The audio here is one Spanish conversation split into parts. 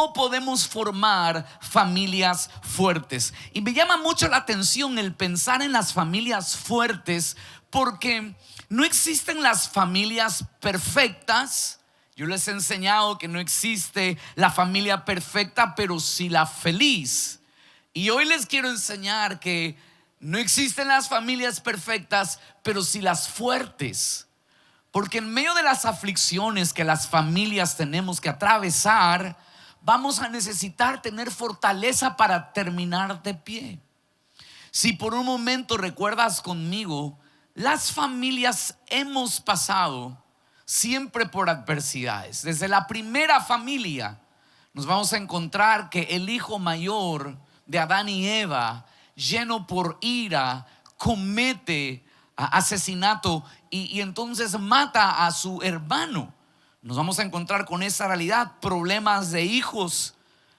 cómo podemos formar familias fuertes. Y me llama mucho la atención el pensar en las familias fuertes, porque no existen las familias perfectas. Yo les he enseñado que no existe la familia perfecta, pero sí la feliz. Y hoy les quiero enseñar que no existen las familias perfectas, pero sí las fuertes. Porque en medio de las aflicciones que las familias tenemos que atravesar, vamos a necesitar tener fortaleza para terminar de pie. Si por un momento recuerdas conmigo, las familias hemos pasado siempre por adversidades. Desde la primera familia nos vamos a encontrar que el hijo mayor de Adán y Eva, lleno por ira, comete asesinato y entonces mata a su hermano. Nos vamos a encontrar con esa realidad, problemas de hijos.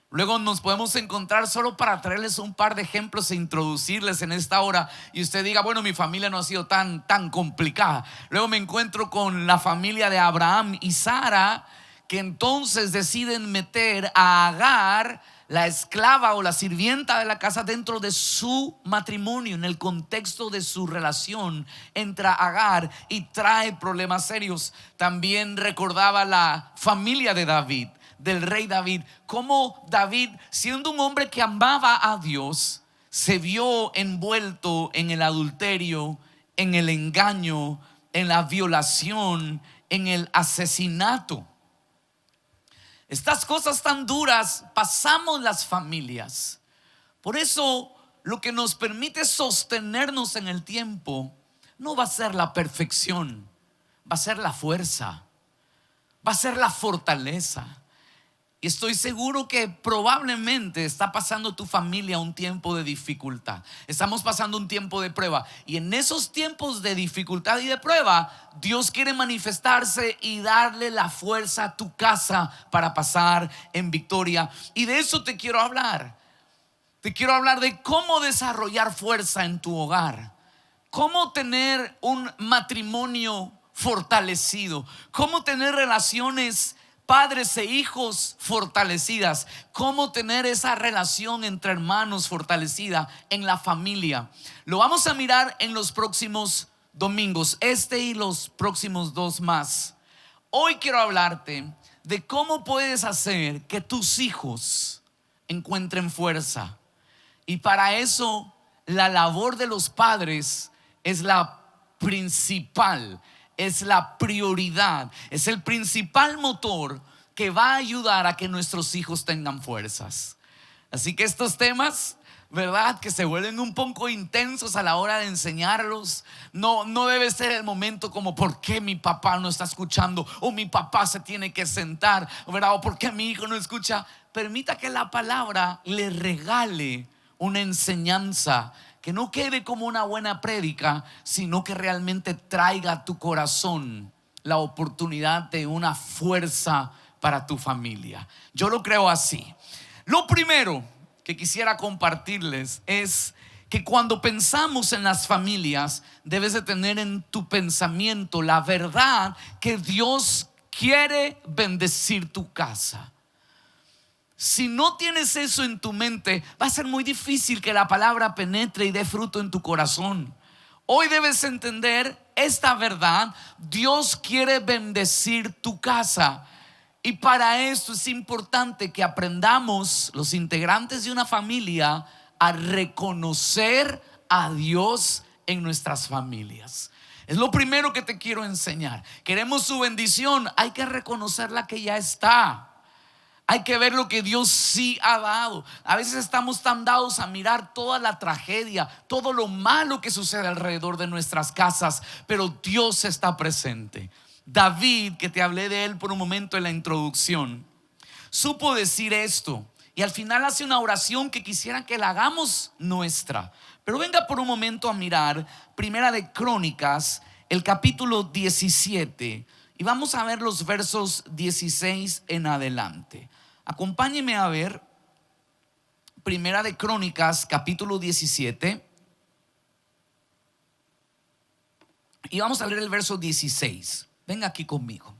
Luego nos podemos encontrar, solo para traerles un par de ejemplos e introducirles en esta hora, y usted diga, bueno, mi familia no ha sido tan complicada. Luego me encuentro con la familia de Abraham y Sara, que entonces deciden meter a Agar, la esclava o la sirvienta de la casa, dentro de su matrimonio, en el contexto de su relación, entra Agar y trae problemas serios. También recordaba la familia de David, del rey David, cómo David, siendo un hombre que amaba a Dios, se vio envuelto en el adulterio, en el engaño, en la violación, en el asesinato. Estas cosas tan duras pasamos las familias. Por eso lo que nos permite sostenernos en el tiempo no va a ser la perfección, va a ser la fuerza, va a ser la fortaleza. Y estoy seguro que probablemente está pasando tu familia un tiempo de dificultad. Estamos pasando un tiempo de prueba. Y en esos tiempos de dificultad y de prueba, Dios quiere manifestarse y darle la fuerza a tu casa para pasar en victoria. Y de eso te quiero hablar. Te quiero hablar de cómo desarrollar fuerza en tu hogar. Cómo tener un matrimonio fortalecido. Cómo tener relaciones padres e hijos fortalecidas. Cómo tener esa relación entre hermanos fortalecida en la familia. Lo vamos a mirar en los próximos domingos, este y los próximos 2 más. Hoy quiero hablarte de cómo puedes hacer que tus hijos encuentren fuerza. Y para eso la labor de los padres es la principal, es la prioridad, es el principal motor que va a ayudar a que nuestros hijos tengan fuerzas. Así que estos temas, ¿verdad?, que se vuelven un poco intensos a la hora de enseñarlos, no debe ser el momento como ¿por qué mi papá no está escuchando? O mi papá se tiene que sentar, ¿verdad? O ¿por qué mi hijo no escucha? Permita que la palabra le regale una enseñanza que no quede como una buena prédica, sino que realmente traiga a tu corazón la oportunidad de una fuerza para tu familia. Yo lo creo así. Lo primero que quisiera compartirles es que cuando pensamos en las familias, debes de tener en tu pensamiento la verdad que Dios quiere bendecir tu casa. Si no tienes eso en tu mente, va a ser muy difícil que la palabra penetre y dé fruto en tu corazón. Hoy debes entender esta verdad: Dios quiere bendecir tu casa. Y para esto es importante que aprendamos, los integrantes de una familia, a reconocer a Dios en nuestras familias. Es lo primero que te quiero enseñar. Queremos su bendición, hay que reconocer la que ya está. Hay que ver lo que Dios sí ha dado. A veces estamos tan dados a mirar toda la tragedia, todo lo malo que sucede alrededor de nuestras casas, pero Dios está presente. David, que te hablé de él por un momento en la introducción, supo decir esto y al final hace una oración que quisiera que la hagamos nuestra. Pero venga por un momento a mirar Primera de Crónicas, el capítulo 17, y vamos a ver los versos 16 en adelante. Acompáñeme a ver Primera de Crónicas, capítulo 17, y vamos a leer el verso 16. Venga aquí conmigo.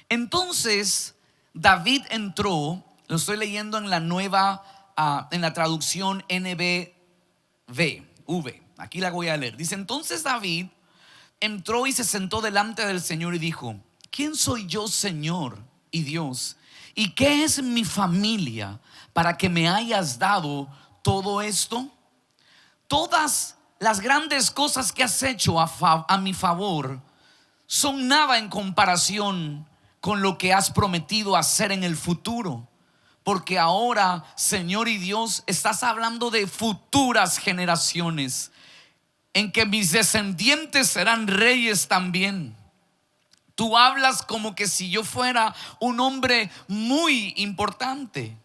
Entonces David entró Lo estoy leyendo en la nueva, en la traducción NBV. Aquí la voy a leer. Dice: entonces David entró y se sentó delante del Señor y dijo: ¿quién soy yo, Señor y Dios? ¿Y qué es mi familia para que me hayas dado todo esto? Todas las grandes cosas que has hecho a mi favor son nada en comparación con lo que has prometido hacer en el futuro. Porque ahora, Señor y Dios, estás hablando de futuras generaciones, en que mis descendientes serán reyes también. Tú hablas como que si yo fuera un hombre muy importante.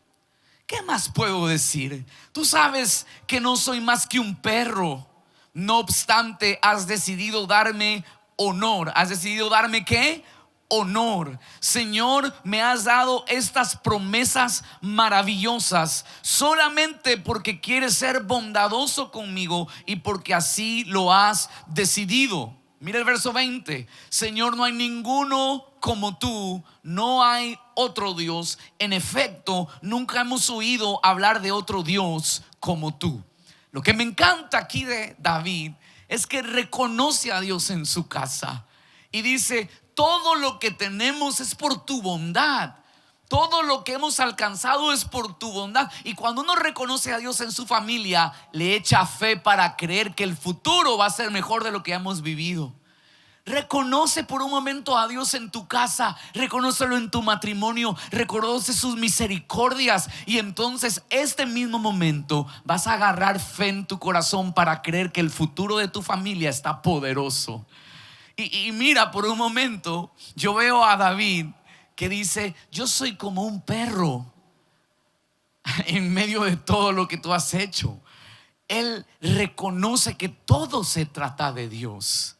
¿Qué más puedo decir? Tú sabes que no soy más que un perro. No obstante, has decidido darme honor. ¿Has decidido darme qué? Honor. Señor, me has dado estas promesas maravillosas solamente porque quieres ser bondadoso conmigo y porque así lo has decidido. Mira el verso 20. Señor, no hay ninguno como tú, no hay otro Dios. En efecto, nunca hemos oído hablar de otro Dios como tú. Lo que me encanta aquí de David es que reconoce a Dios en su casa y dice: todo lo que tenemos es por tu bondad. Todo lo que hemos alcanzado es por tu bondad. Y cuando uno reconoce a Dios en su familia, le echa fe para creer que el futuro va a ser mejor de lo que hemos vivido. Reconoce por un momento a Dios en tu casa, reconócelo en tu matrimonio, reconoce sus misericordias, y entonces este mismo momento vas a agarrar fe en tu corazón para creer que el futuro de tu familia está poderoso. Y mira, por un momento yo veo a David que dice: yo soy como un perro en medio de todo lo que tú has hecho. Él reconoce que todo se trata de Dios.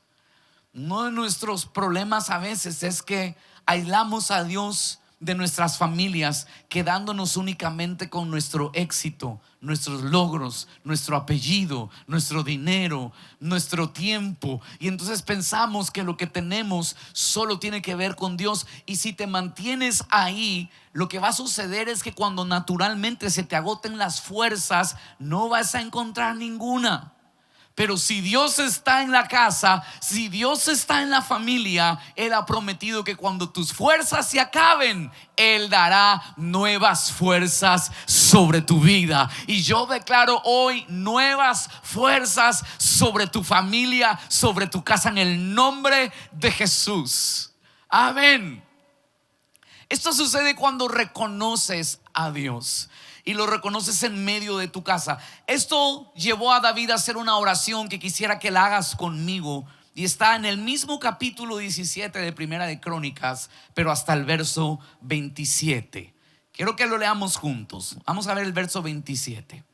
Uno de nuestros problemas a veces es que aislamos a Dios de nuestras familias, quedándonos únicamente con nuestro éxito, nuestros logros, nuestro apellido, nuestro dinero, nuestro tiempo. Y entonces pensamos que lo que tenemos solo tiene que ver con Dios. Y si te mantienes ahí, lo que va a suceder es que cuando naturalmente se te agoten las fuerzas, no vas a encontrar ninguna. Pero si Dios está en la casa, si Dios está en la familia, Él ha prometido que cuando tus fuerzas se acaben, Él dará nuevas fuerzas sobre tu vida. Y yo declaro hoy nuevas fuerzas sobre tu familia, sobre tu casa, en el nombre de Jesús. Amén. Esto sucede cuando reconoces a Dios y lo reconoces en medio de tu casa. Esto llevó a David a hacer una oración que quisiera que la hagas conmigo, y está en el mismo capítulo 17 de Primera de Crónicas, pero hasta el verso 27. Quiero que lo leamos juntos. Vamos a ver el verso 27.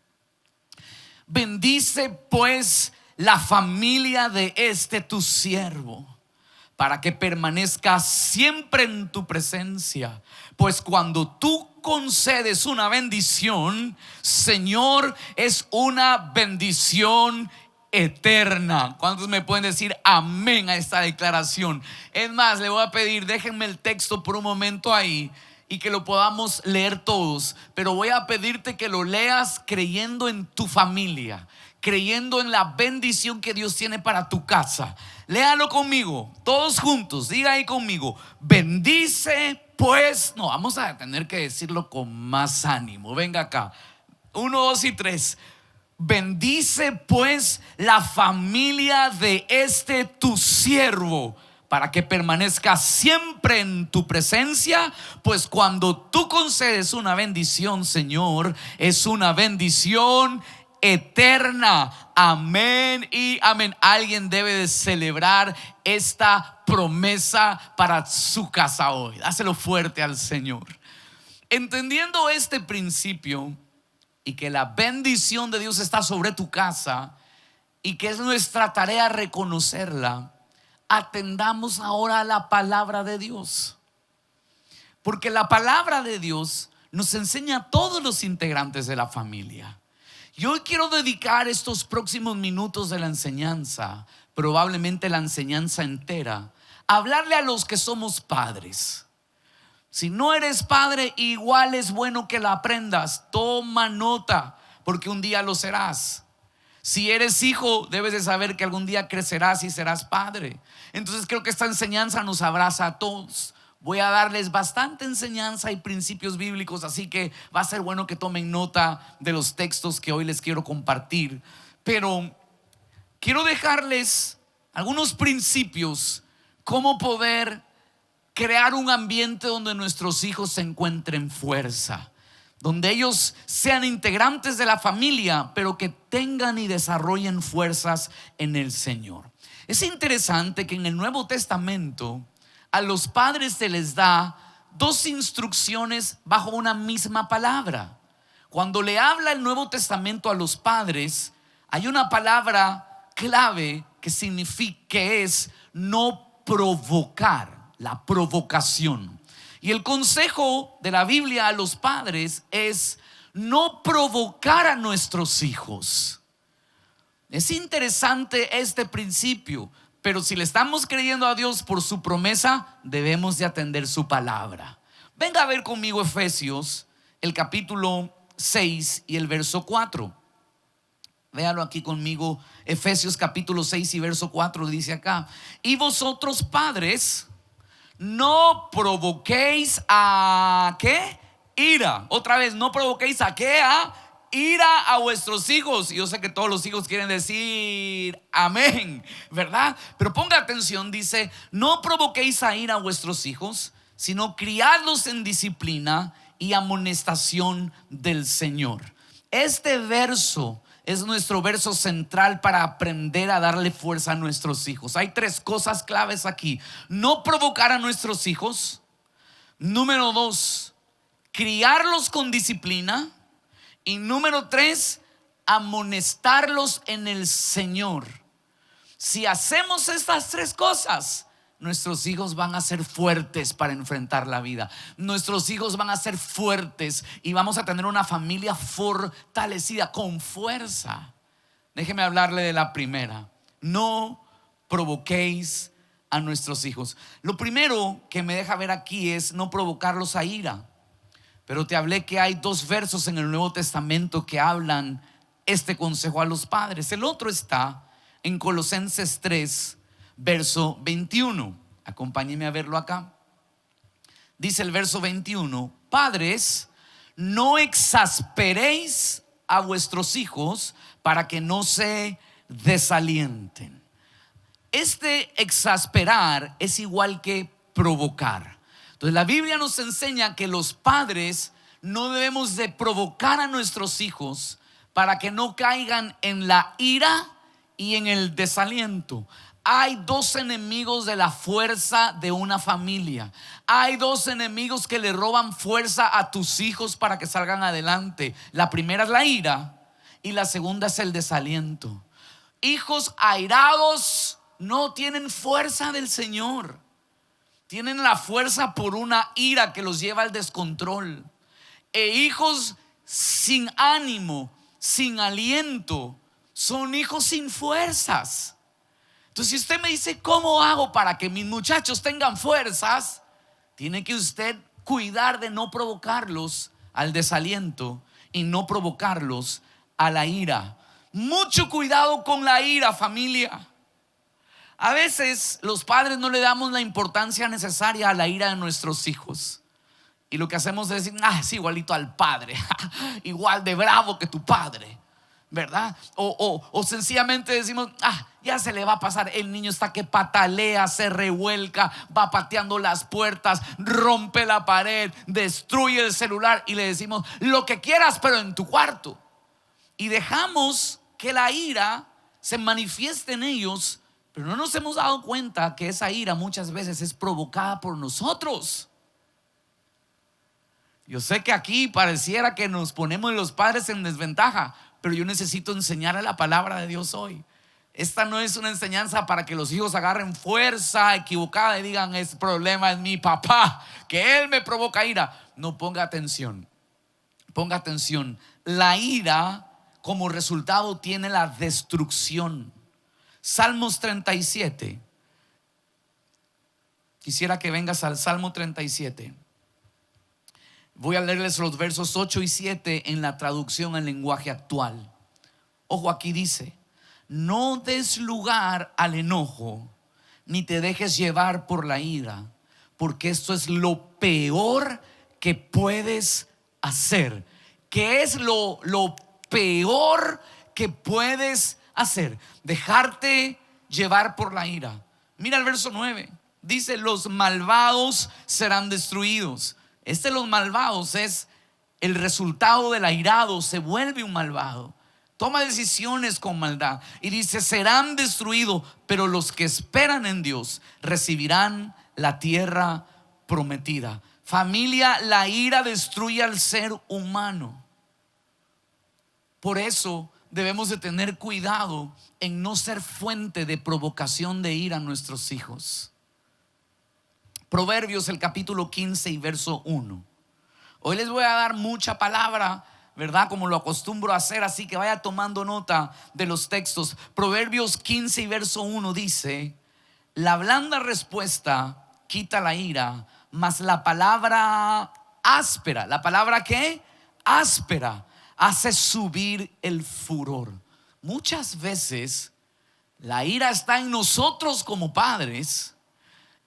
Bendice pues la familia de este tu siervo, para que permanezca siempre en tu presencia. Pues cuando tú concedes una bendición, Señor, es una bendición eterna. ¿Cuántos me pueden decir amén a esta declaración? Es más, le voy a pedir, déjenme el texto por un momento ahí y que lo podamos leer todos. Pero voy a pedirte que lo leas creyendo en tu familia, creyendo en la bendición que Dios tiene para tu casa. Léalo conmigo, todos juntos. Diga ahí conmigo: bendice pues. No, vamos a tener que decirlo con más ánimo. Venga acá. 1, 2 y 3. Bendice pues la familia de este tu siervo, para que permanezca siempre en tu presencia. Pues cuando tú concedes una bendición, Señor, es una bendición eterna. Amén y amén. Alguien debe de celebrar esta promesa para su casa hoy. Dáselo fuerte al Señor. Entendiendo este principio y que la bendición de Dios está sobre tu casa y que es nuestra tarea reconocerla, atendamos ahora a la palabra de Dios, porque la palabra de Dios nos enseña a todos los integrantes de la familia. Y hoy quiero dedicar estos próximos minutos de la enseñanza, probablemente la enseñanza entera, a hablarle a los que somos padres. Si no eres padre, igual es bueno que la aprendas. Toma nota, porque un día lo serás. Si eres hijo, debes de saber que algún día crecerás y serás padre. Entonces creo que esta enseñanza nos abraza a todos. Voy a darles bastante enseñanza y principios bíblicos, así que va a ser bueno que tomen nota de los textos que hoy les quiero compartir. Pero quiero dejarles algunos principios, cómo poder crear un ambiente donde nuestros hijos se encuentren fuerza, donde ellos sean integrantes de la familia, pero que tengan y desarrollen fuerzas en el Señor. Es interesante que en el Nuevo Testamento a los padres se les da dos instrucciones bajo una misma palabra. Cuando le habla el Nuevo Testamento a los padres, hay una palabra clave que significa, que es no provocar, la provocación. Y el consejo de la Biblia a los padres es no provocar a nuestros hijos. Es interesante este principio, pero si le estamos creyendo a Dios por su promesa, debemos de atender su palabra. Venga a ver conmigo Efesios, el capítulo 6 y el verso 4. Véalo aquí conmigo, Efesios capítulo 6 y verso 4 dice acá: y vosotros padres, no provoquéis a ¿qué? Ira. Otra vez, no provoquéis a ¿qué? A ira a vuestros hijos. Yo sé que todos los hijos quieren decir amén, ¿verdad? Pero ponga atención, dice: no provoquéis a ira a vuestros hijos, sino criadlos en disciplina y amonestación del Señor. Este verso es nuestro verso central para aprender a darle fuerza a nuestros hijos. Hay tres cosas claves aquí: no provocar a nuestros hijos. Número 2, criarlos con disciplina. Y número 3, amonestarlos en el Señor. Si hacemos estas tres cosas, nuestros hijos van a ser fuertes para enfrentar la vida. Nuestros hijos van a ser fuertes y vamos a tener una familia fortalecida, con fuerza. Déjeme hablarle de la primera: no provoquéis a nuestros hijos. Lo primero que me deja ver aquí es no provocarlos a ira. Pero te hablé que hay dos versos en el Nuevo Testamento que hablan este consejo a los padres. El otro está en Colosenses 3, verso 21. Acompáñenme a verlo acá. Dice el verso 21: padres, no exasperéis a vuestros hijos para que no se desalienten. Este exasperar es igual que provocar. Entonces la Biblia nos enseña que los padres no debemos de provocar a nuestros hijos para que no caigan en la ira y en el desaliento. Hay dos enemigos de la fuerza de una familia. Hay dos enemigos que le roban fuerza a tus hijos para que salgan adelante. La primera es la ira y la segunda es el desaliento. Hijos airados no tienen fuerza del Señor. Tienen la fuerza por una ira que los lleva al descontrol. E hijos sin ánimo, sin aliento, son hijos sin fuerzas. Entonces, si usted me dice ¿cómo hago para que mis muchachos tengan fuerzas? Tiene que usted cuidar de no provocarlos al desaliento y no provocarlos a la ira. Mucho cuidado con la ira, familia. A veces los padres no le damos la importancia necesaria a la ira de nuestros hijos. Y lo que hacemos es decir: es igualito al padre, igual de bravo que tu padre, ¿verdad? O sencillamente decimos: ya se le va a pasar. El niño está que patalea, se revuelca, va pateando las puertas, rompe la pared, destruye el celular. Y le decimos: lo que quieras, pero en tu cuarto. Y dejamos que la ira se manifieste en ellos, pero no nos hemos dado cuenta que esa ira muchas veces es provocada por nosotros. Yo sé que aquí pareciera que nos ponemos los padres en desventaja, pero yo necesito enseñar la palabra de Dios hoy. Esta no es una enseñanza para que los hijos agarren fuerza equivocada y digan: ese problema es mi papá, que él me provoca ira. No, ponga atención. Ponga atención. La ira como resultado tiene la destrucción. Salmos 37. Quisiera que vengas al Salmo 37. Voy a leerles los versos 8 y 7 en la traducción en lenguaje actual. Ojo, aquí dice: no des lugar al enojo, ni te dejes llevar por la ira, porque esto es lo peor que puedes hacer. ¿Qué es lo peor que puedes hacer? Dejarte llevar por la ira. Mira el verso 9. Dice: los malvados serán destruidos. Los malvados es el resultado del airado. Se vuelve un malvado, toma decisiones con maldad. Y dice: serán destruidos, pero los que esperan en Dios recibirán la tierra prometida. Familia, la ira destruye al ser humano. Por eso debemos de tener cuidado en no ser fuente de provocación de ira a nuestros hijos. Proverbios, el capítulo 15 y verso 1. Hoy les voy a dar mucha palabra, ¿verdad? Como lo acostumbro a hacer, así que vaya tomando nota de los textos. Proverbios 15 y verso 1 dice: la blanda respuesta quita la ira, mas la palabra áspera, ¿la palabra qué? Áspera, hace subir el furor. Muchas veces la ira está en nosotros como padres,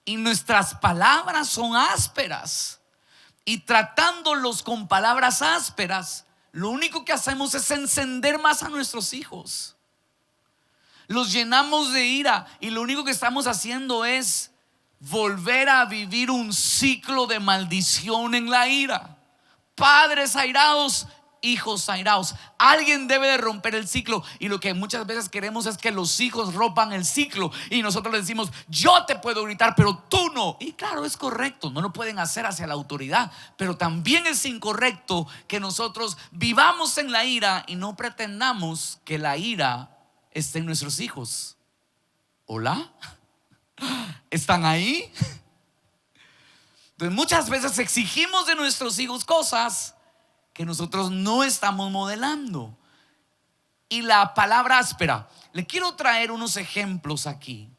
y nuestras palabras son ásperas, y tratándolos con palabras ásperas, lo único que hacemos es encender más a nuestros hijos. Los llenamos de ira, y lo único que estamos haciendo es volver a vivir un ciclo de maldición en la ira. Padres airados, hijos airados. Alguien debe de romper el ciclo, y lo que muchas veces queremos es que los hijos rompan el ciclo, y nosotros les decimos: yo te puedo gritar, pero tú no. Y claro, es correcto, no lo pueden hacer hacia la autoridad, pero también es incorrecto que nosotros vivamos en la ira y no pretendamos que la ira esté en nuestros hijos. ¿Hola? ¿Están ahí? Entonces muchas veces exigimos de nuestros hijos cosas que nosotros no estamos modelando. Y la palabra áspera, le quiero traer unos ejemplos aquí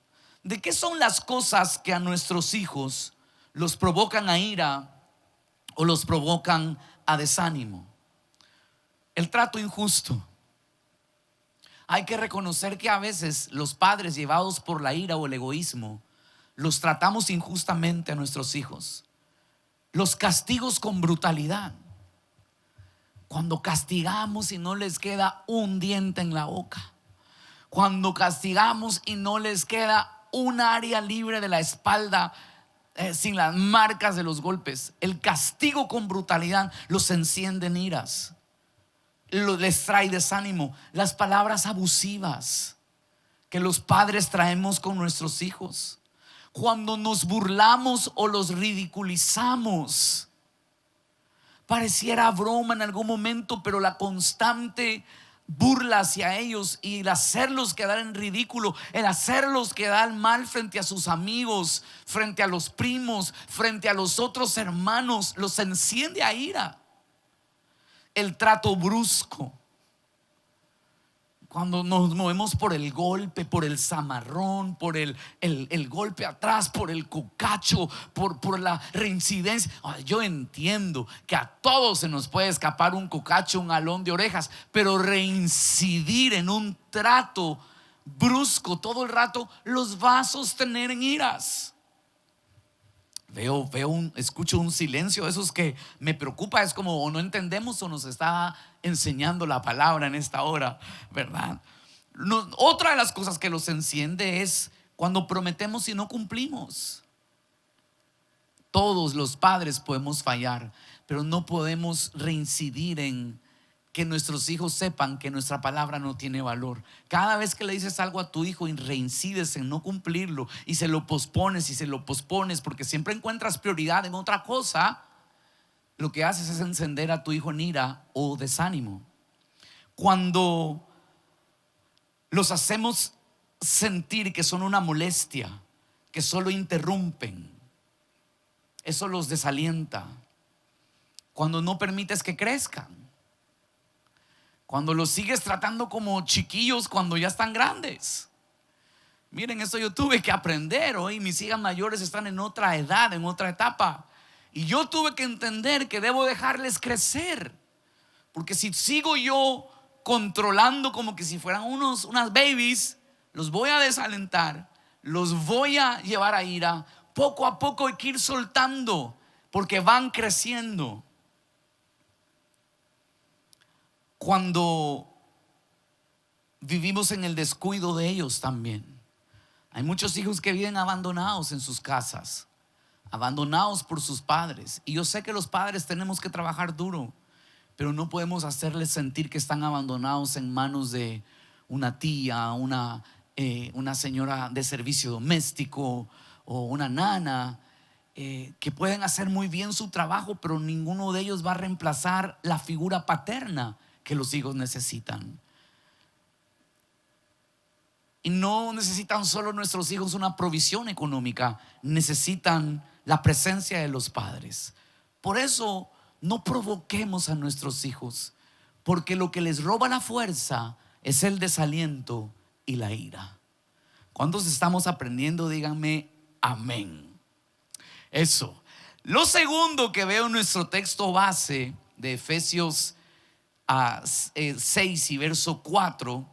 de qué son las cosas que a nuestros hijos los provocan a ira o los provocan a desánimo. El trato injusto. Hay que reconocer que a veces los padres, llevados por la ira o el egoísmo, los tratamos injustamente a nuestros hijos. Los castigos con brutalidad. Cuando castigamos y no les queda un diente en la boca. Cuando castigamos y no les queda un área libre de la espalda, sin las marcas de los golpes. El castigo con brutalidad los enciende en iras, les trae desánimo. Las palabras abusivas que los padres traemos con nuestros hijos. Cuando nos burlamos o los ridiculizamos. Pareciera broma en algún momento, pero la constante burla hacia ellos y el hacerlos quedar en ridículo, el hacerlos quedar mal frente a sus amigos, frente a los primos, frente a los otros hermanos, los enciende a ira. El trato brusco, cuando nos movemos por el golpe, por el zamarrón, por el golpe atrás, por el cocacho, por la reincidencia. Yo entiendo que a todos se nos puede escapar un cocacho, un alón de orejas, pero reincidir en un trato brusco todo el rato los va a sostener en iras. Escucho un silencio, esos que me preocupa. Es como o no entendemos o nos está enseñando la palabra en esta hora, ¿verdad? Otra de las cosas que los enciende es cuando prometemos y no cumplimos. Todos los padres podemos fallar, pero no podemos reincidir en que nuestros hijos sepan que nuestra palabra no tiene valor. Cada vez que le dices algo a tu hijo y reincides en no cumplirlo y se lo pospones y se lo pospones porque siempre encuentras prioridad en otra cosa, lo que haces es encender a tu hijo en ira o desánimo. Cuando los hacemos sentir que son una molestia, que solo interrumpen, eso los desalienta. Cuando no permites que crezcan, cuando los sigues tratando como chiquillos cuando ya están grandes. Miren, esto yo tuve que aprender hoy. Mis hijas mayores están en otra edad, en otra etapa, Y yo tuve que entender que debo dejarles crecer, porque si sigo yo controlando como que si fueran unas babies, los voy a desalentar, los voy a llevar a ira. Poco a poco hay que ir soltando, porque van creciendo. Cuando vivimos en el descuido de ellos también, hay muchos hijos que viven abandonados en sus casas, abandonados por sus padres. Y yo sé que los padres tenemos que trabajar duro, pero no podemos hacerles sentir que están abandonados en manos de una tía, una señora de servicio doméstico o una nana, que pueden hacer muy bien su trabajo, pero ninguno de ellos va a reemplazar la figura paterna que los hijos necesitan. Y no necesitan solo nuestros hijos una provisión económica, necesitan la presencia de los padres. Por eso no provoquemos a nuestros hijos, porque lo que les roba la fuerza es el desaliento y la ira. ¿Cuántos estamos aprendiendo? Díganme amén. Eso. Lo segundo que veo en nuestro texto base de Efesios 6 y verso 4,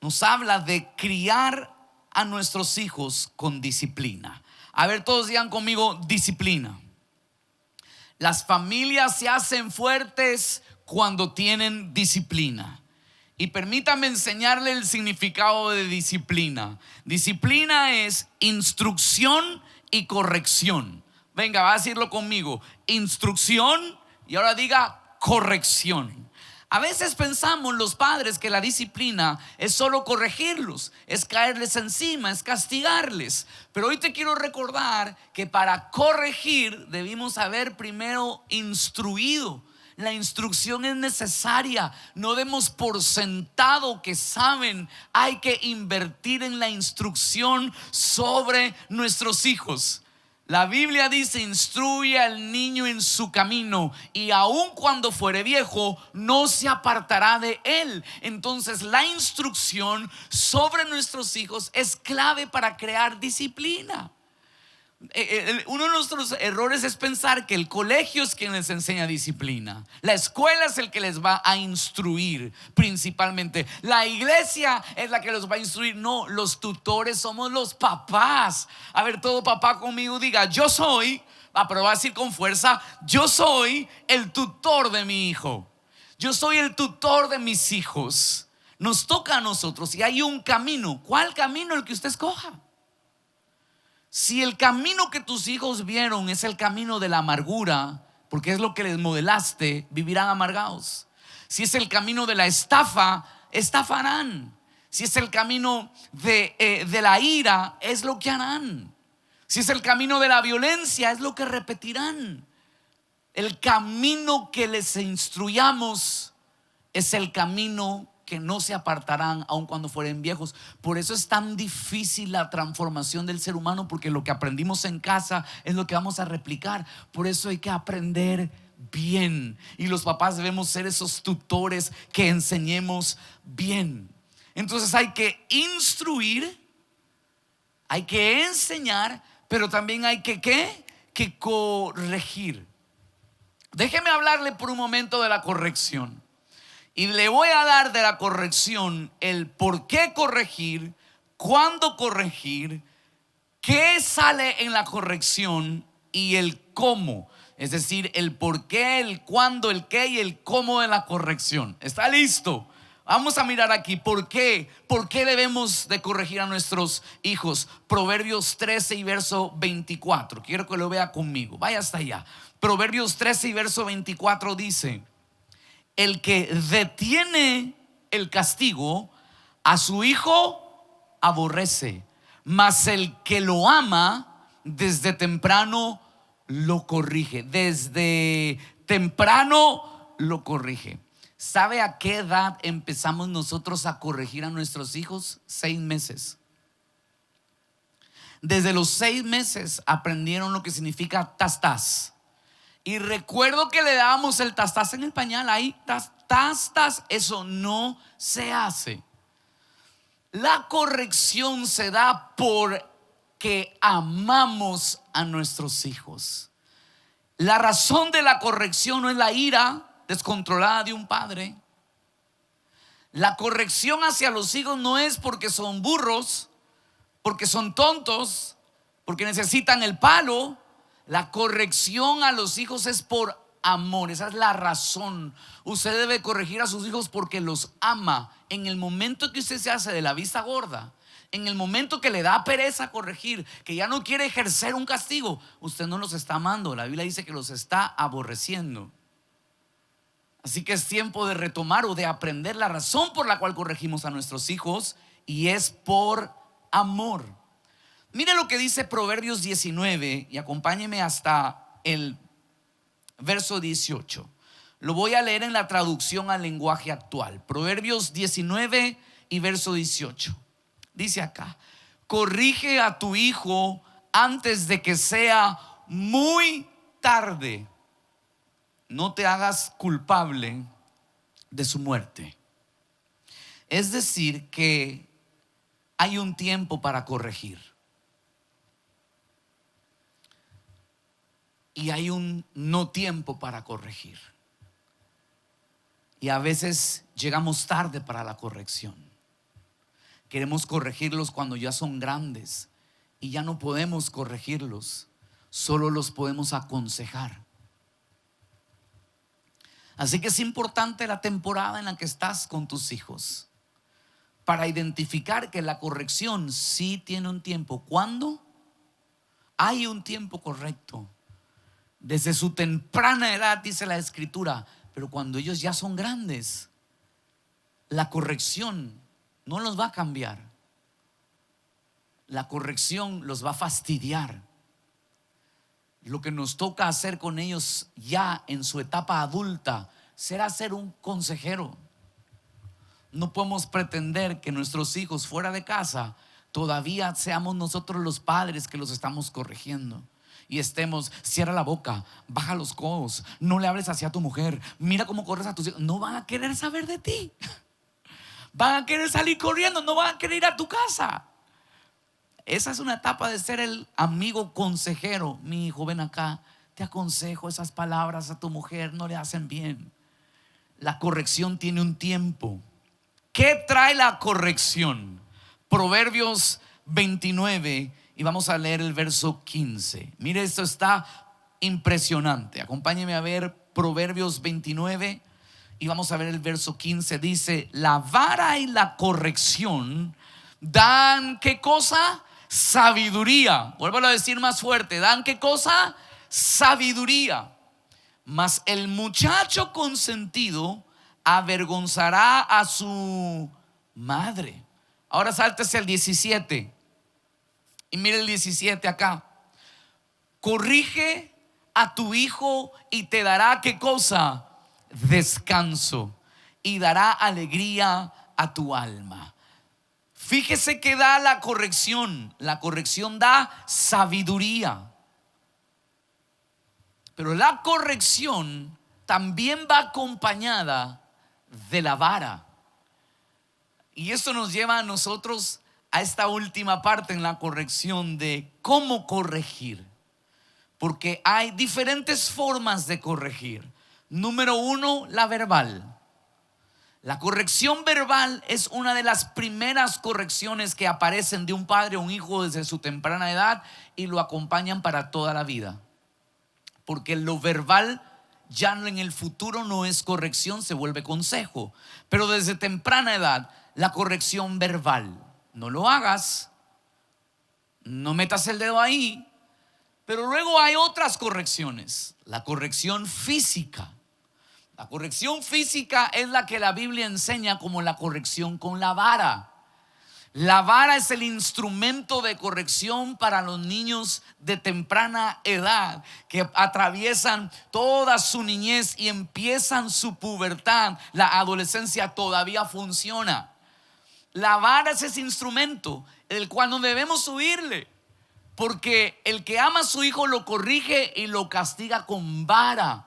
nos habla de criar a nuestros hijos con disciplina. A ver, todos digan conmigo: disciplina. Las familias se hacen fuertes cuando tienen disciplina. Y permítame enseñarle el significado de disciplina. Disciplina es instrucción y corrección. Venga, va a decirlo conmigo: instrucción, y ahora diga corrección. A veces pensamos los padres que la disciplina es solo corregirlos, es caerles encima, es castigarles. Pero hoy te quiero recordar que para corregir debimos haber primero instruido. La instrucción es necesaria. No demos por sentado que saben. Hay que invertir en la instrucción sobre nuestros hijos. La Biblia dice: instruye al niño en su camino, y aun cuando fuere viejo no se apartará de él. Entonces la instrucción sobre nuestros hijos es clave para crear disciplina. Uno de nuestros errores es pensar que el colegio es quien les enseña disciplina. La escuela es el que les va a instruir principalmente. La iglesia es la que los va a instruir. No, los tutores somos los papás. A ver, todo papá conmigo diga: yo soy, pero va a decir con fuerza: yo soy el tutor de mi hijo. Yo soy el tutor de mis hijos. Nos toca a nosotros, y hay un camino. ¿Cuál camino? El que usted escoja. Si el camino que tus hijos vieron es el camino de la amargura, porque es lo que les modelaste, vivirán amargados. Si es el camino de la estafa, estafarán. Si es el camino de la ira, es lo que harán. Si es el camino de la violencia, es lo que repetirán. El camino que les instruyamos es el camino que no se apartarán aun cuando fueren viejos. Por eso es tan difícil la transformación del ser humano, porque lo que aprendimos en casa es lo que vamos a replicar. Por eso hay que aprender bien, y los papás debemos ser esos tutores que enseñemos bien. Entonces hay que instruir, hay que enseñar, pero también hay que corregir. Déjeme hablarle por un momento de la corrección. Y le voy a dar de la corrección el por qué corregir, cuándo corregir, qué sale en la corrección y el cómo. Es decir, el por qué, el cuándo, el qué y el cómo de la corrección. ¿Está listo? Vamos a mirar aquí por qué debemos de corregir a nuestros hijos. Proverbios 13 y verso 24. Quiero que lo vea conmigo. Vaya hasta allá. Proverbios 13 y verso 24 dice: el que detiene el castigo a su hijo aborrece, mas el que lo ama desde temprano lo corrige. Desde temprano lo corrige. ¿Sabe a qué edad empezamos nosotros a corregir a nuestros hijos? 6 meses. Desde los 6 meses aprendieron lo que significa tas. Y recuerdo que le dábamos el tas en el pañal. Ahí tas, eso no se hace. La corrección se da por que amamos a nuestros hijos. La razón de la corrección no es la ira descontrolada de un padre. La corrección hacia los hijos no es porque son burros, porque son tontos, porque necesitan el palo. La corrección a los hijos es por amor. Esa es la razón. Usted debe corregir a sus hijos porque los ama. En el momento que usted se hace de la vista gorda, en el momento que le da pereza corregir, que ya no quiere ejercer un castigo, usted no los está amando. La Biblia dice que los está aborreciendo. Así que es tiempo de retomar o de aprender la razón por la cual corregimos a nuestros hijos, y es por amor. Mire lo que dice Proverbios 19 y acompáñeme hasta el verso 18. Lo voy a leer en la traducción al lenguaje actual. Proverbios 19 y verso 18. Dice acá: corrige a tu hijo antes de que sea muy tarde. No te hagas culpable de su muerte. Es decir, que hay un tiempo para corregir y hay un no tiempo para corregir. Y a veces llegamos tarde para la corrección. Queremos corregirlos cuando ya son grandes y ya no podemos corregirlos, solo los podemos aconsejar. Así que es importante la temporada en la que estás con tus hijos para identificar que la corrección sí tiene un tiempo. ¿Cuándo? Hay un tiempo correcto. Desde su temprana edad, dice la Escritura, pero cuando ellos ya son grandes, la corrección no los va a cambiar. La corrección los va a fastidiar. Lo que nos toca hacer con ellos ya en su etapa adulta será ser un consejero. No podemos pretender que nuestros hijos fuera de casa todavía seamos nosotros los padres que los estamos corrigiendo y estemos: cierra la boca, baja los codos, no le hables hacia tu mujer, mira cómo corres a tus hijos. No van a querer saber de ti. Van a querer salir corriendo, no van a querer ir a tu casa. Esa es una etapa de ser el amigo consejero. Mi hijo, ven acá, te aconsejo, esas palabras a tu mujer no le hacen bien. La corrección tiene un tiempo. ¿Qué trae la corrección? Proverbios 29 y vamos a leer el verso 15. Mire, esto está impresionante. Acompáñeme a ver Proverbios 29 y vamos a ver el verso 15. Dice: la vara y la corrección dan, ¿qué cosa? Sabiduría. Vuelvo a decir más fuerte: dan, ¿qué cosa? Sabiduría. Mas el muchacho consentido avergonzará a su madre. Ahora sáltese al 17 y mire el 17 acá. Corrige a tu hijo y te dará, ¿qué cosa? Descanso, y dará alegría a tu alma. Fíjese que da la corrección. La corrección da sabiduría. Pero la corrección también va acompañada de la vara. Y esto nos lleva a nosotros a esta última parte en la corrección de cómo corregir. Porque hay diferentes formas de corregir. Número uno, la verbal. La corrección verbal es una de las primeras correcciones que aparecen de un padre o un hijo desde su temprana edad y lo acompañan para toda la vida. Porque lo verbal ya en el futuro no es corrección, se vuelve consejo. Pero desde temprana edad, la corrección verbal: no lo hagas, no metas el dedo ahí. Pero luego hay otras correcciones. La corrección física. La corrección física es la que la Biblia enseña como la corrección con la vara. La vara es el instrumento de corrección para los niños de temprana edad que atraviesan toda su niñez y empiezan su pubertad. La adolescencia todavía funciona. La vara es ese instrumento el cual no debemos huirle, porque el que ama a su hijo lo corrige y lo castiga con vara.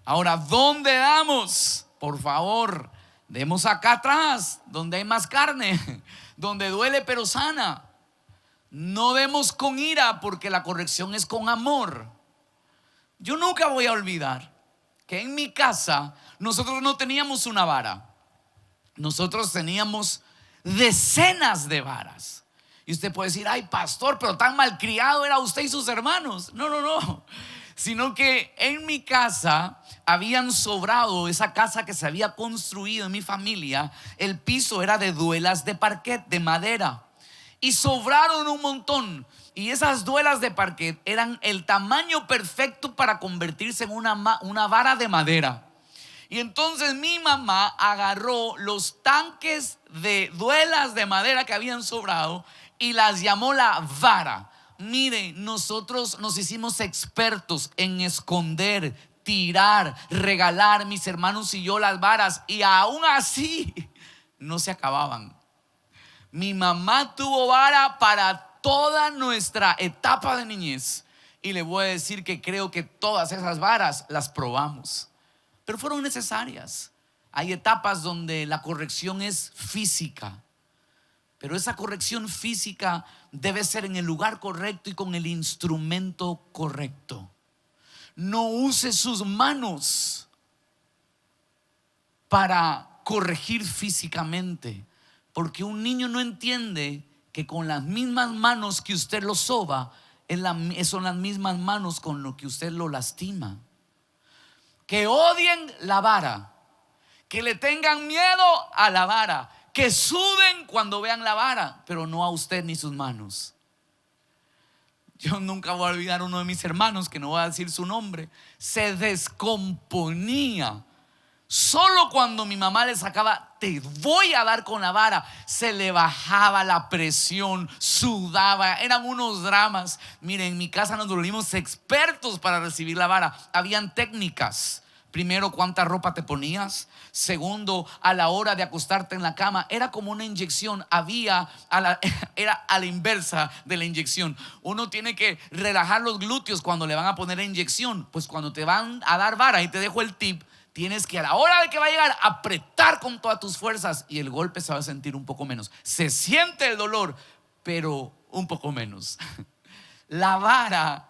Ahora, ¿dónde damos? Por favor, demos acá atrás, donde hay más carne, donde duele pero sana. No demos con ira, porque la corrección es con amor. Yo nunca voy a olvidar que en mi casa nosotros no teníamos una vara, nosotros teníamos decenas de varas. Y usted puede decir: ay, pastor, pero tan malcriado era usted y sus hermanos. No, no, no. Sino que en mi casa habían sobrado, esa casa que se había construido en mi familia, el piso era de duelas de parquet, de madera. Y sobraron un montón. Y esas duelas de parquet eran el tamaño perfecto para convertirse en una vara de madera. Y entonces mi mamá agarró los tanques de duelas de madera que habían sobrado y las llamó la vara. Mire, nosotros nos hicimos expertos en esconder, tirar, regalar, mis hermanos y yo, las varas, y aún así no se acababan. Mi mamá tuvo vara para toda nuestra etapa de niñez, y le voy a decir que creo que todas esas varas las probamos, pero fueron necesarias. Hay etapas donde la corrección es física, pero esa corrección física debe ser en el lugar correcto y con el instrumento correcto. No use sus manos para corregir físicamente, porque un niño no entiende que con las mismas manos que usted lo soba son las mismas manos con lo que usted lo lastima. Que odien la vara, que le tengan miedo a la vara, que suden cuando vean la vara, pero no a usted ni sus manos. Yo nunca voy a olvidar uno de mis hermanos, que no voy a decir su nombre, se descomponía solo cuando mi mamá le sacaba: te voy a dar con la vara. Se le bajaba la presión, sudaba, eran unos dramas. Miren, en mi casa nos volvimos expertos para recibir la vara. Habían técnicas. Primero, cuánta ropa te ponías. Segundo, a la hora de acostarte en la cama, era como una inyección. Era a la inversa de la inyección. Uno tiene que relajar los glúteos cuando le van a poner la inyección. Pues cuando te van a dar vara, y te dejo el tip, tienes que, a la hora de que va a llegar, apretar con todas tus fuerzas, y el golpe se va a sentir un poco menos. Se siente el dolor, pero un poco menos. La vara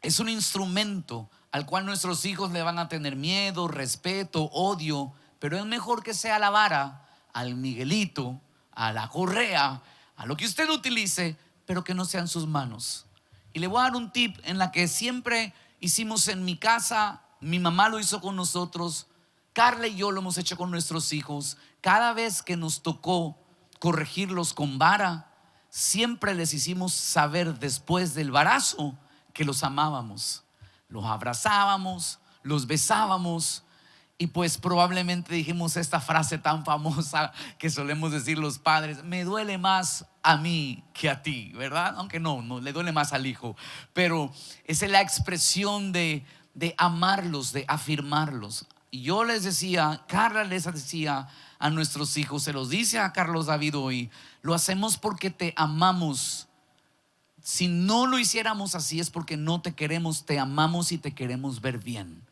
es un instrumento al cual nuestros hijos le van a tener miedo, respeto, odio, pero es mejor que sea la vara, al Miguelito, a la correa, a lo que usted utilice, pero que no sean sus manos. Y le voy a dar un tip en la que siempre hicimos en mi casa. Mi mamá lo hizo con nosotros, Carla y yo lo hemos hecho con nuestros hijos. Cada vez que nos tocó corregirlos con vara, siempre les hicimos saber después del varazo que los amábamos. Los abrazábamos, los besábamos, y pues probablemente dijimos esta frase tan famosa que solemos decir los padres: me duele más a mí que a ti, ¿verdad? Aunque no le duele más al hijo, pero esa es la expresión de amarlos, de afirmarlos. Y yo les decía, Carla les decía a nuestros hijos, se los dice a Carlos David hoy: lo hacemos porque te amamos. Si no lo hiciéramos así es porque no te queremos, te amamos y te queremos ver bien.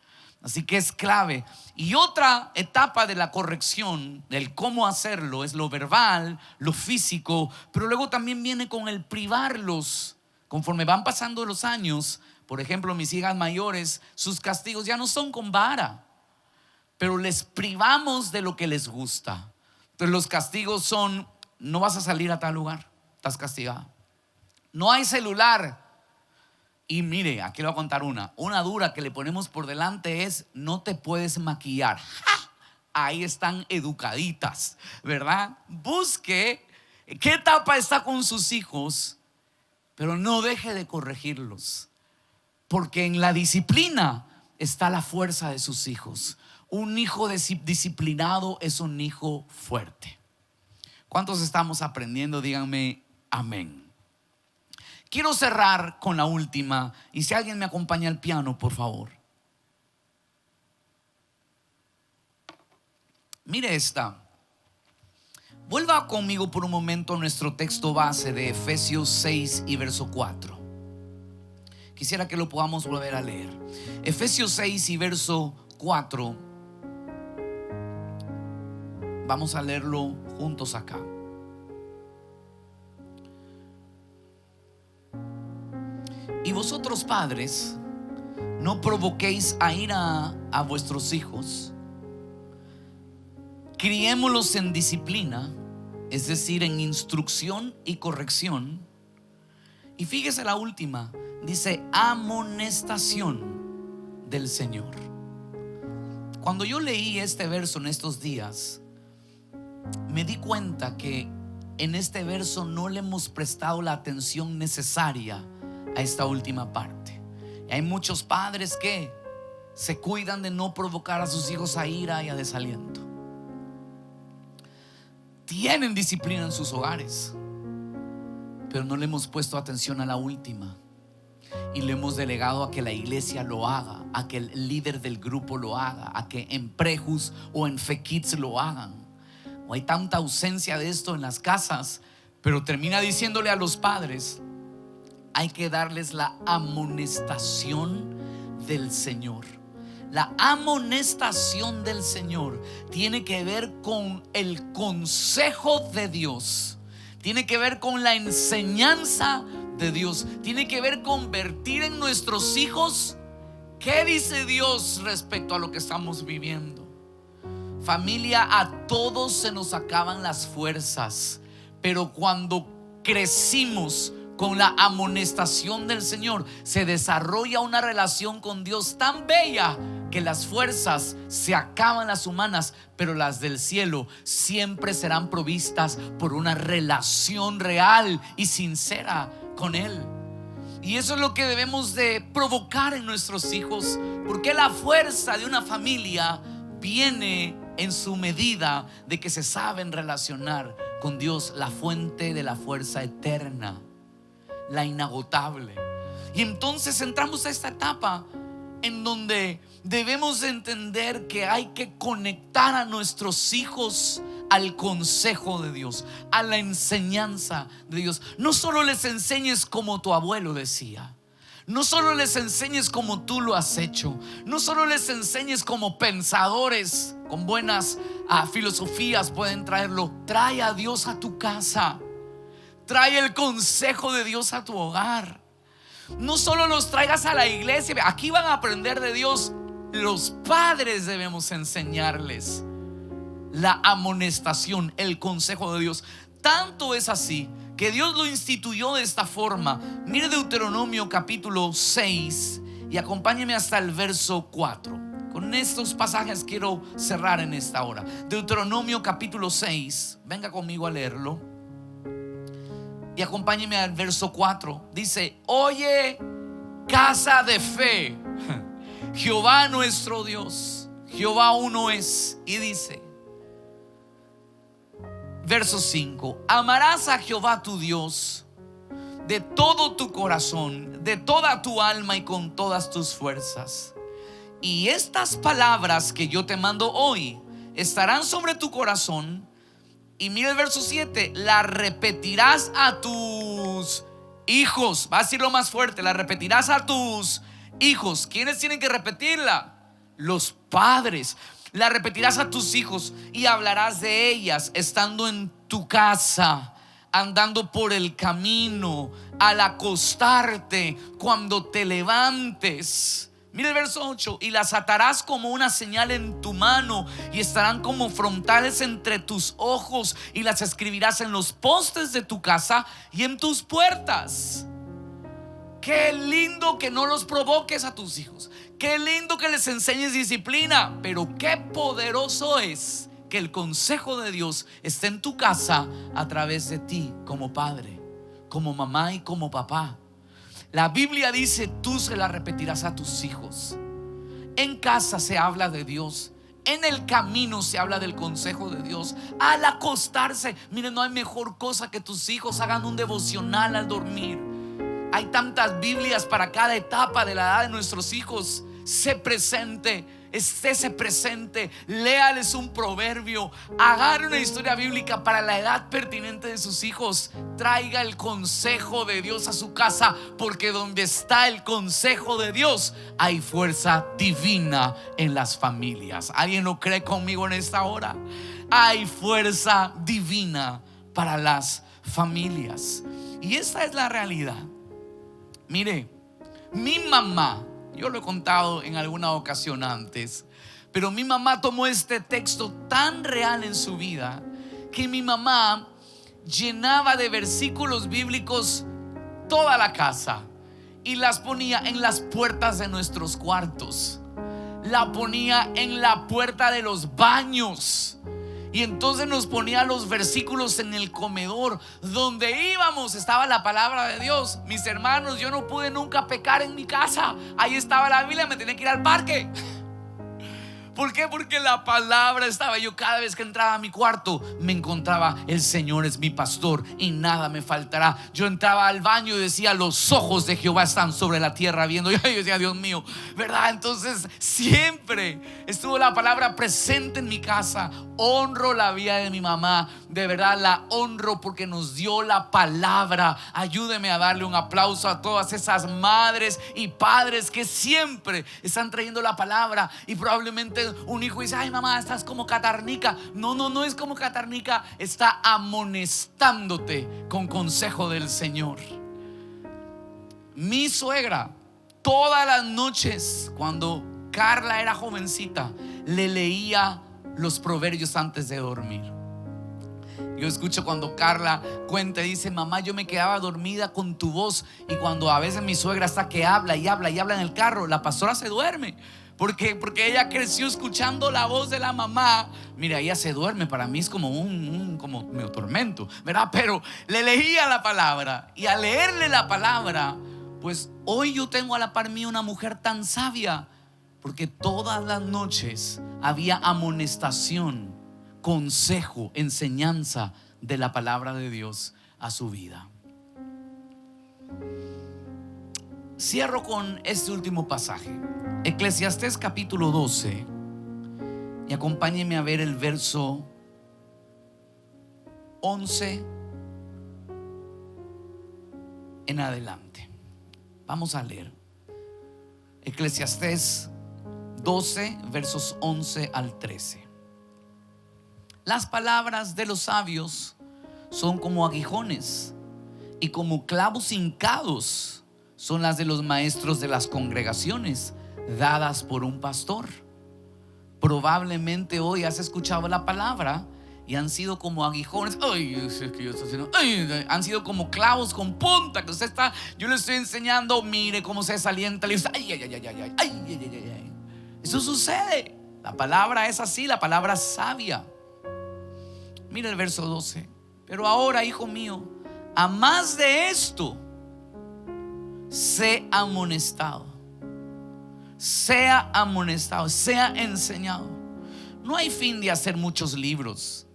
Así que es clave. Y otra etapa de la corrección, del cómo hacerlo, es lo verbal, lo físico, pero luego también viene con el privarlos. Conforme van pasando los años, por ejemplo, mis hijas mayores, sus castigos ya no son con vara, pero les privamos de lo que les gusta. Entonces los castigos son: no vas a salir a tal lugar, estás castigada. No hay celular. Y mire, aquí le voy a contar una dura que le ponemos por delante es: no te puedes maquillar. ¡Ja! Ahí están educaditas, ¿verdad? Busque qué etapa está con sus hijos, pero no deje de corregirlos, porque en la disciplina está la fuerza de sus hijos. Un hijo disciplinado es un hijo fuerte. ¿Cuántos estamos aprendiendo? Díganme amén. Quiero cerrar con la última, y si alguien me acompaña al piano, por favor. Mire esta. Vuelva conmigo por un momento a nuestro texto base de Efesios 6 y verso 4. Quisiera que lo podamos volver a leer. Efesios 6 y verso 4. Vamos a leerlo juntos acá. Y vosotros, padres, no provoquéis a ira a vuestros hijos, criémoslos en disciplina, es decir, en instrucción y corrección. Y fíjese la última, dice amonestación del Señor. Cuando yo leí este verso en estos días, me di cuenta que en este verso no le hemos prestado la atención necesaria a esta última parte. Y hay muchos padres que se cuidan de no provocar a sus hijos a ira y a desaliento. Tienen disciplina en sus hogares, pero no le hemos puesto atención a la última, y le hemos delegado a que la iglesia lo haga, a que el líder del grupo lo haga, a que en Prejus o en Fekids lo hagan. O hay tanta ausencia de esto en las casas, pero termina diciéndole a los padres: hay que darles la amonestación del Señor. La amonestación del Señor tiene que ver con el consejo de Dios, tiene que ver con la enseñanza de Dios, tiene que ver con vertir en nuestros hijos qué dice Dios respecto a lo que estamos viviendo. Familia, a todos se nos acaban las fuerzas, pero cuando crecimos con la amonestación del Señor, se desarrolla una relación con Dios tan bella que las fuerzas se acaban las humanas, pero las del cielo siempre serán provistas por una relación real y sincera con Él. Y eso es lo que debemos de provocar en nuestros hijos, porque la fuerza de una familia viene en su medida de que se saben relacionar con Dios, la fuente de la fuerza eterna, la inagotable. Y entonces entramos a esta etapa en donde debemos de entender que hay que conectar a nuestros hijos al consejo de Dios, a la enseñanza de Dios. No solo les enseñes como tu abuelo decía, no solo les enseñes como tú lo has hecho, no solo les enseñes como pensadores con buenas filosofías pueden traerlo. Trae a Dios a tu casa, trae el consejo de Dios a tu hogar. No solo los traigas a la iglesia, aquí van a aprender de Dios. Los padres debemos enseñarles la amonestación, el consejo de Dios. Tanto es así que Dios lo instituyó de esta forma. Mire Deuteronomio capítulo 6 y acompáñeme hasta el verso 4. Con estos pasajes quiero cerrar en esta hora. Deuteronomio capítulo 6, venga conmigo a leerlo y acompáñeme al verso 4. Dice: oye, casa de fe, Jehová nuestro Dios, Jehová uno es. Y dice, verso 5: amarás a Jehová tu Dios de todo tu corazón, de toda tu alma y con todas tus fuerzas. Y estas palabras que yo te mando hoy estarán sobre tu corazón. Y mira el verso 7: la repetirás a tus hijos. Va a decirlo más fuerte: la repetirás a tus hijos. ¿Quiénes tienen que repetirla? Los padres. La repetirás a tus hijos y hablarás de ellas estando en tu casa, andando por el camino, al acostarte, cuando te levantes. Mira el verso 8: y las atarás como una señal en tu mano y estarán como frontales entre tus ojos, y las escribirás en los postes de tu casa y en tus puertas. Qué lindo que no los provoques a tus hijos, qué lindo que les enseñes disciplina, pero qué poderoso es que el consejo de Dios esté en tu casa a través de ti como padre, como mamá y como papá. La Biblia dice: tú se la repetirás a tus hijos. En casa se habla de Dios, en el camino se habla del consejo de Dios, al acostarse. Miren, no hay mejor cosa que tus hijos hagan un devocional al dormir. Hay tantas Biblias para cada etapa de la edad de nuestros hijos. Sé presente, estése presente, léales un proverbio, agarre una historia bíblica para la edad pertinente de sus hijos. Traiga el consejo de Dios a su casa, porque donde está el consejo de Dios hay fuerza divina en las familias. ¿Alguien lo cree conmigo en esta hora? Hay fuerza divina para las familias, y esta es la realidad. Mire, Mi mamá, yo lo he contado en alguna ocasión antes, pero mi mamá tomó este texto tan real en su vida que mi mamá llenaba de versículos bíblicos toda la casa y las ponía en las puertas de nuestros cuartos, la ponía en la puerta de los baños. Y entonces nos ponía los versículos en el comedor. Donde íbamos estaba la palabra de Dios. Mis hermanos, yo no pude nunca pecar en mi casa. Ahí estaba la Biblia, me tenía que ir al parque. ¿Por qué? Porque la palabra estaba. Yo cada vez que entraba a mi cuarto me encontraba: el Señor es mi pastor y nada me faltará. Yo entraba al baño y decía: los ojos de Jehová están sobre la tierra viendo. Yo decía: Dios mío, ¿verdad? Entonces siempre estuvo la palabra presente en mi casa. Honro la vida de mi mamá, de verdad la honro porque nos dio la palabra. Ayúdeme a darle un aplauso a todas esas madres y padres que siempre están trayendo la palabra. Y probablemente un hijo dice: ay, mamá, estás como catarnica. No es como catarnica, está amonestándote con consejo del Señor. Mi suegra, todas las noches, cuando Carla era jovencita, le leía los proverbios antes de dormir. Yo escucho cuando Carla cuenta y dice: mamá, yo me quedaba dormida con tu voz. Y cuando a veces mi suegra está que habla y habla y habla en el carro, la pastora se duerme. Porque ella creció escuchando la voz de la mamá. Mira, ella se duerme. Para mí es como como medio tormento, ¿verdad? Pero le leía la palabra. Y al leerle la palabra, pues hoy yo tengo a la par mía una mujer tan sabia, porque todas las noches había amonestación, consejo, enseñanza de la palabra de Dios a su vida. Cierro con este último pasaje, Eclesiastés capítulo 12, y acompáñenme a ver el verso 11 en adelante. Vamos a leer Eclesiastés 12, versos 11 al 13. Las palabras de los sabios son como aguijones, y como clavos hincados son las de los maestros de las congregaciones, dadas por un pastor. Probablemente hoy has escuchado la palabra y han sido como aguijones. Ay, es que yo estoy haciendo. Ay, han sido como clavos con punta que usted está. Yo le estoy enseñando, mire cómo se desalienta. Le dice: ay, ay, ay, ay, ay, ay, ay, ay, ay. Eso sucede. La palabra es así, la palabra sabia. Mira el verso 12. Pero ahora, hijo mío, a más de esto, sé amonestado, sea amonestado, sea enseñado. No hay fin de hacer muchos libros,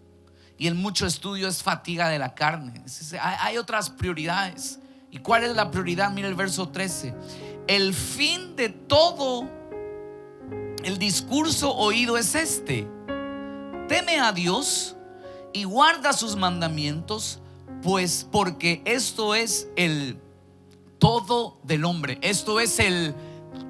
y el mucho estudio es fatiga de la carne. Hay otras prioridades. ¿Y cuál es la prioridad? Mira el verso 13. El fin de todo el discurso oído es este: teme a Dios y guarda sus mandamientos, pues porque esto es el todo del hombre. Esto es el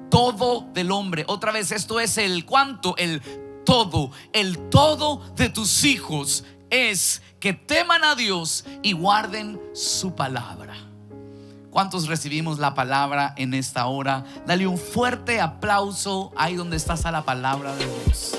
todo del hombre. Otra vez, esto es el ¿cuánto? El todo. El todo de tus hijos es que teman a Dios y guarden su palabra. ¿Cuántos recibimos la palabra en esta hora? Dale un fuerte aplauso ahí donde estás a la palabra de Dios.